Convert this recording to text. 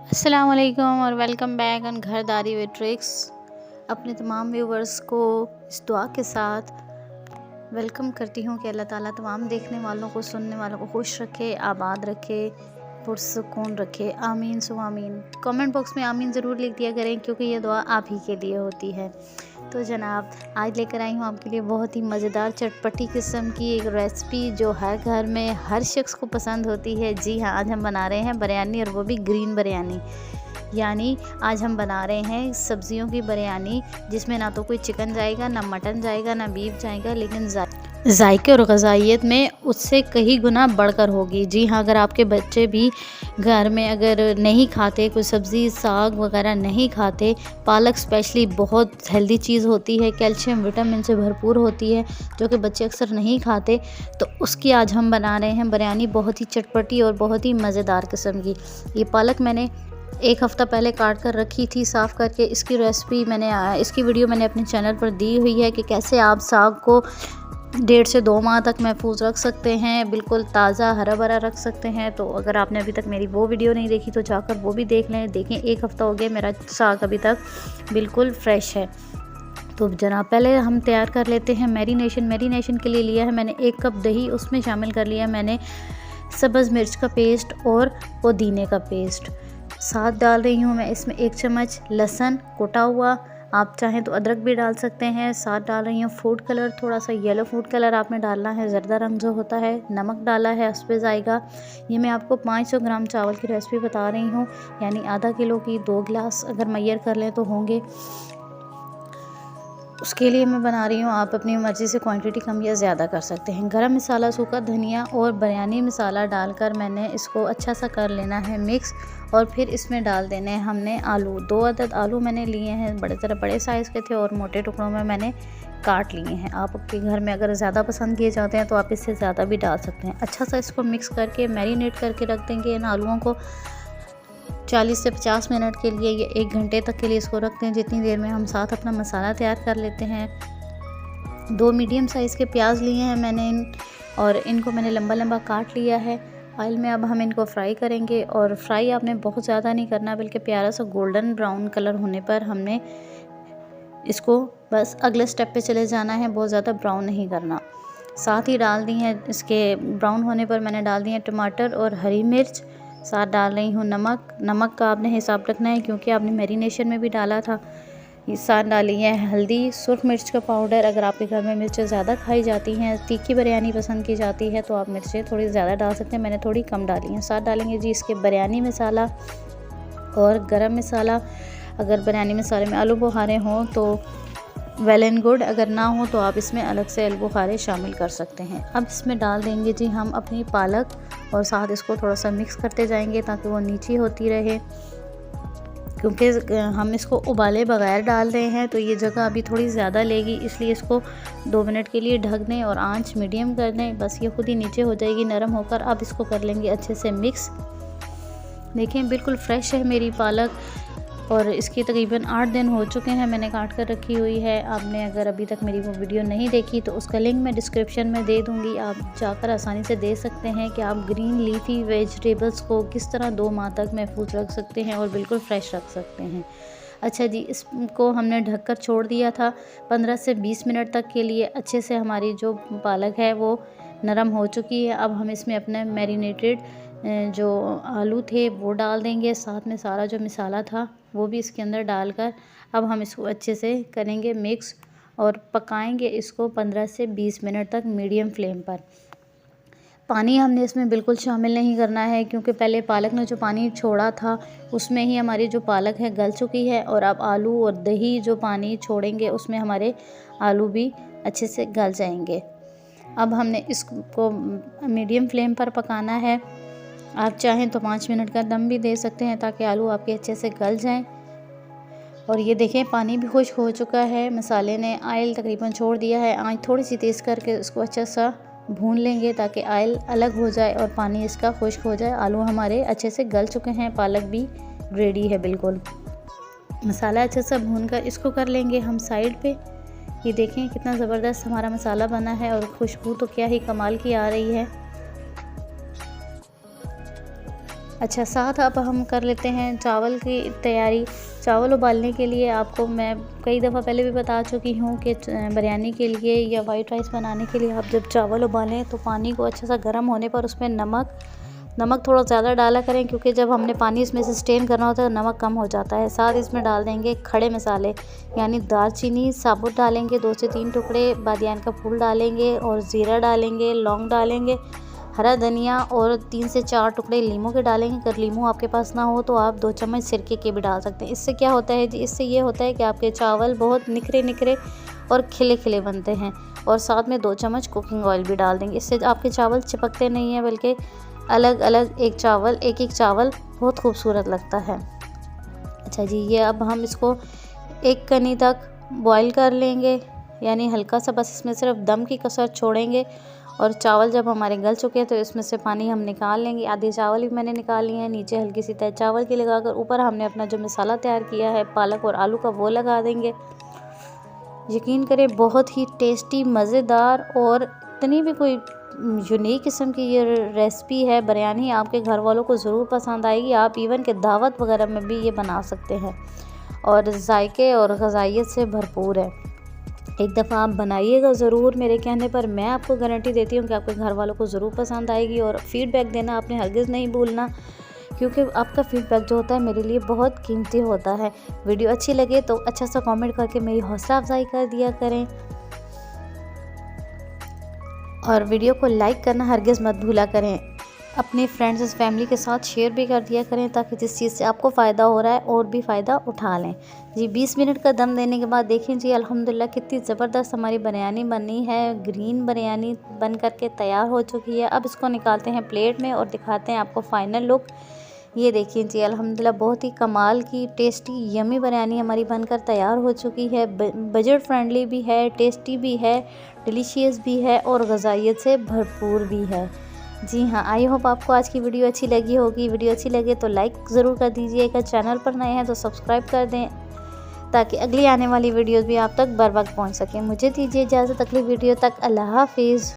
अस्सलाम वालेकुम और वेलकम बैक ऑन घरदारी विद ट्रिक्स। अपने तमाम व्यूवर्स को इस दुआ के साथ वेलकम करती हूँ कि अल्लाह ताला तमाम देखने वालों को, सुनने वालों को खुश रखे, आबाद रखे, पुरसुकून रखे। आमीन सु आमीन। कमेंट बॉक्स में आमीन ज़रूर लिख दिया करें क्योंकि ये दुआ आप ही के लिए होती है। तो जनाब, आज लेकर आई हूँ आपके लिए बहुत ही मज़ेदार चटपटी किस्म की एक रेसिपी जो हर घर में हर शख्स को पसंद होती है। जी हाँ, आज हम बना रहे हैं बिरयानी, और वो भी ग्रीन बिरयानी। यानी आज हम बना रहे हैं सब्जियों की बिरयानी, जिसमें ना तो कोई चिकन जाएगा, ना मटन जाएगा, ना बीफ जाएगा, लेकिन जायके और ग़ज़ाइयत में उससे कई गुना बढ़कर होगी। जी हाँ, अगर आपके बच्चे भी घर में अगर नहीं खाते, कोई सब्ज़ी साग वगैरह नहीं खाते, पालक स्पेशली बहुत हेल्दी चीज़ होती है, कैल्शियम विटामिन से भरपूर होती है, जो कि बच्चे अक्सर नहीं खाते, तो उसकी आज हम बना रहे हैं बिरयानी, बहुत ही चटपटी और बहुत ही मज़ेदार किस्म की। ये पालक मैंने एक हफ़्ता पहले काट कर रखी थी साफ़ करके। इसकी इसकी वीडियो मैंने अपने चैनल पर दी हुई है कि कैसे आप साग को 1.5 से 2 माह तक महफूज रख सकते हैं, बिल्कुल ताज़ा हरा भरा रख सकते हैं। तो अगर आपने अभी तक मेरी वो वीडियो नहीं देखी तो जाकर वो भी देख लें। देखें, एक हफ़्ता हो गया, मेरा साग अभी तक बिल्कुल फ्रेश है। तो जनाब, पहले हम तैयार कर लेते हैं मैरिनेशन के लिए लिया है मैंने 1 कप दही, उसमें शामिल कर लिया मैंने सब्ज़ मिर्च का पेस्ट और पुदीने का पेस्ट। साथ डाल रही हूँ मैं इसमें 1 चम्मच लहसुन कुटा हुआ, आप चाहें तो अदरक भी डाल सकते हैं। साथ डाल रही हूँ फूड कलर, थोड़ा सा येलो फूड कलर आपने डालना है, ज़र्दा रंग जो होता है। नमक डाला है उस पर जाएगा। ये मैं आपको 500 ग्राम चावल की रेसिपी बता रही हूँ, यानी आधा किलो की 2 गिलास अगर मैयर कर लें तो होंगे। उसके लिए मैं बना रही हूँ, आप अपनी मर्ज़ी से क्वांटिटी कम या ज़्यादा कर सकते हैं। गरम मसाला, सूखा धनिया और बिरयानी मसाला डालकर मैंने इसको अच्छा सा कर लेना है मिक्स, और फिर इसमें डाल देने हैं हमने आलू। 2 अदद आलू मैंने लिए हैं, बड़े साइज़ के थे और मोटे टुकड़ों में मैंने काट लिए हैं। आप आपके घर में अगर ज़्यादा पसंद किए जाते हैं तो आप इससे ज़्यादा भी डाल सकते हैं। अच्छा सा इसको मिक्स करके मैरिनेट करके रख देंगे इन आलूओं को 40 से 50 मिनट के लिए, या 1 घंटे तक के लिए इसको रखते हैं, जितनी देर में हम साथ अपना मसाला तैयार कर लेते हैं। 2 मीडियम साइज़ के प्याज लिए हैं मैंने और इनको मैंने लंबा लंबा काट लिया है। ऑयल में अब हम इनको फ्राई करेंगे, और फ्राई आपने बहुत ज़्यादा नहीं करना, बल्कि प्यारा सा गोल्डन ब्राउन कलर होने पर हमने इसको बस अगले स्टेप पे चले जाना है, बहुत ज़्यादा ब्राउन नहीं करना। साथ ही डाल दी हैं, इसके ब्राउन होने पर मैंने डाल दिए टमाटर और हरी मिर्च। साथ डाल रही हूँ नमक का आपने हिसाब रखना है क्योंकि आपने मैरिनेशन में भी डाला था। ये साथ डाली है हल्दी, सुरख मिर्च का पाउडर। अगर आपके घर में मिर्चें ज़्यादा खाई जाती हैं, तीखी बिरयानी पसंद की जाती है, तो आप मिर्चें थोड़ी ज़्यादा डाल सकते हैं, मैंने थोड़ी कम डाली हैं। साथ डालेंगे जी इसके बिरयानी मसाला और गरम मसाला। अगर बिरयानी मसाले में आलू बुखारे हों तो वेल एंड गुड, अगर ना हो तो आप इसमें अलग से आलू बुखारे शामिल कर सकते हैं। अब इसमें डाल देंगे जी हम अपनी पालक, और साथ इसको थोड़ा सा मिक्स करते जाएंगे ताकि वो नीची होती रहे, क्योंकि हम इसको उबाले बगैर डाल रहे हैं तो ये जगह अभी थोड़ी ज़्यादा लेगी, इसलिए इसको 2 मिनट के लिए ढक दें और आंच मीडियम कर दें। बस ये खुद ही नीचे हो जाएगी नरम होकर। अब इसको कर लेंगे अच्छे से मिक्स। देखें, बिल्कुल फ्रेश है मेरी पालक, और इसकी तकरीबन 8 दिन हो चुके हैं मैंने काट कर रखी हुई है। आपने अगर अभी तक मेरी वो वीडियो नहीं देखी तो उसका लिंक मैं डिस्क्रिप्शन में दे दूँगी, आप जाकर आसानी से देख सकते हैं कि आप ग्रीन लीफी वेजिटेबल्स को किस तरह 2 माह तक महफूज रख सकते हैं और बिल्कुल फ्रेश रख सकते हैं। अच्छा जी, इसको हमने ढककर छोड़ दिया था 15 से 20 मिनट तक के लिए। अच्छे से हमारी जो पालक है वो नरम हो चुकी है। अब हम इसमें अपने मैरिनेटेड जो आलू थे वो डाल देंगे, साथ में सारा जो मसाला था वो भी इसके अंदर डालकर अब हम इसको अच्छे से करेंगे मिक्स, और पकाएंगे इसको 15 से 20 मिनट तक मीडियम फ्लेम पर। पानी हमने इसमें बिल्कुल शामिल नहीं करना है, क्योंकि पहले पालक ने जो पानी छोड़ा था उसमें ही हमारी जो पालक है गल चुकी है, और अब आलू और दही जो पानी छोड़ेंगे उसमें हमारे आलू भी अच्छे से गल जाएंगे। अब हमने इसको मीडियम फ्लेम पर पकाना है। आप चाहें तो 5 मिनट का दम भी दे सकते हैं ताकि आलू आपके अच्छे से गल जाएं। और ये देखें, पानी भी खुश्क हो चुका है, मसाले ने ऑयल तकरीबन छोड़ दिया है। आँच थोड़ी सी तेज़ करके इसको अच्छा सा भून लेंगे ताकि ऑयल अलग हो जाए और पानी इसका खुश्क हो जाए। आलू हमारे अच्छे से गल चुके हैं, पालक भी रेडी है बिल्कुल। मसाला अच्छा सा भून कर इसको कर लेंगे हम साइड पे। ये देखें कितना ज़बरदस्त हमारा मसाला बना है, और खुशबू तो क्या ही कमाल की आ रही है। अच्छा, साथ अब हम कर लेते हैं चावल की तैयारी। चावल उबालने के लिए आपको मैं कई दफ़ा पहले भी बता चुकी हूँ कि बिरयानी के लिए या वाइट राइस बनाने के लिए आप जब चावल उबालें तो पानी को अच्छा सा गर्म होने पर उसमें नमक थोड़ा ज़्यादा डाला करें, क्योंकि जब हमने पानी इसमें से स्ट्रेन करना होता है तो नमक कम हो जाता है। साथ इसमें डाल देंगे खड़े मसाले, यानी दालचीनी साबुत डालेंगे 2 से 3 टुकड़े, बादियान का फूल डालेंगे और ज़ीरा डालेंगे, लौंग डालेंगे, हरा धनिया और 3 से 4 टुकड़े लीमू के डालेंगे। अगर लीमू आपके पास ना हो तो आप 2 चम्मच सिरके के भी डाल सकते हैं। इससे क्या होता है जी, इससे ये होता है कि आपके चावल बहुत निखरे और खिले बनते हैं। और साथ में 2 चम्मच कुकिंग ऑयल भी डाल देंगे। इससे आपके चावल चिपकते नहीं हैं, बल्कि अलग-अलग एक चावल बहुत खूबसूरत लगता है। अच्छा जी, ये अब हम इसको 1 कनी तक बॉईल कर लेंगे, यानी हल्का सा बस इसमें सिर्फ दम की कसर छोड़ेंगे। और चावल जब हमारे गल चुके हैं तो इसमें से पानी हम निकाल लेंगे। आधे चावल भी मैंने निकाल लिए हैं। नीचे हल्की सी तय चावल की लगाकर ऊपर हमने अपना जो मसाला तैयार किया है पालक और आलू का, वो लगा देंगे। यकीन करें बहुत ही टेस्टी, मज़ेदार और इतनी भी कोई यूनिक किस्म की ये रेसिपी है बिरयानी, आपके घर वालों को ज़रूर पसंद आएगी। आप इवन के दावत वगैरह में भी ये बना सकते हैं और जायके और ग़ज़ाइयत से भरपूर है। एक दफ़ा आप बनाइएगा ज़रूर, मेरे कहने पर। मैं आपको गारंटी देती हूँ कि आपके घर वालों को ज़रूर पसंद आएगी। और फ़ीडबैक देना आपने हरगिज़ नहीं भूलना, क्योंकि आपका फ़ीडबैक जो होता है मेरे लिए बहुत कीमती होता है। वीडियो अच्छी लगे तो अच्छा सा कमेंट करके मेरी हौसला अफजाई कर दिया करें और वीडियो को लाइक करना हरगिज़ मत भूला करें। अपने फ्रेंड्स फैमिली के साथ शेयर भी कर दिया करें, ताकि जिस चीज़ से आपको फ़ायदा हो रहा है और भी फ़ायदा उठा लें। जी 20 मिनट का दम देने के बाद देखें जी, अल्हम्दुलिल्लाह कितनी ज़बरदस्त हमारी बिरयानी बनी है। ग्रीन बिरयानी बन करके तैयार हो चुकी है। अब इसको निकालते हैं प्लेट में और दिखाते हैं आपको फ़ाइनल लुक। ये देखिए जी, अल्हम्दुलिल्लाह बहुत ही कमाल की टेस्टी यम्मी बिरयानी हमारी बनकर तैयार हो चुकी है। बजट फ्रेंडली भी है, टेस्टी भी है, डिलीशियस भी है और ग़ज़ाइयत से भरपूर भी है। जी हाँ, आई होप आपको आज की वीडियो अच्छी लगी होगी। वीडियो अच्छी लगे तो लाइक ज़रूर कर दीजिएगा। चैनल पर नए हैं तो सब्सक्राइब कर दें, ताकि अगली आने वाली वीडियोज़ भी आप तक बर वक्त पहुँच सकें। मुझे दीजिए इजाज़त, अगली वीडियो तक। अल्लाह हाफिज़।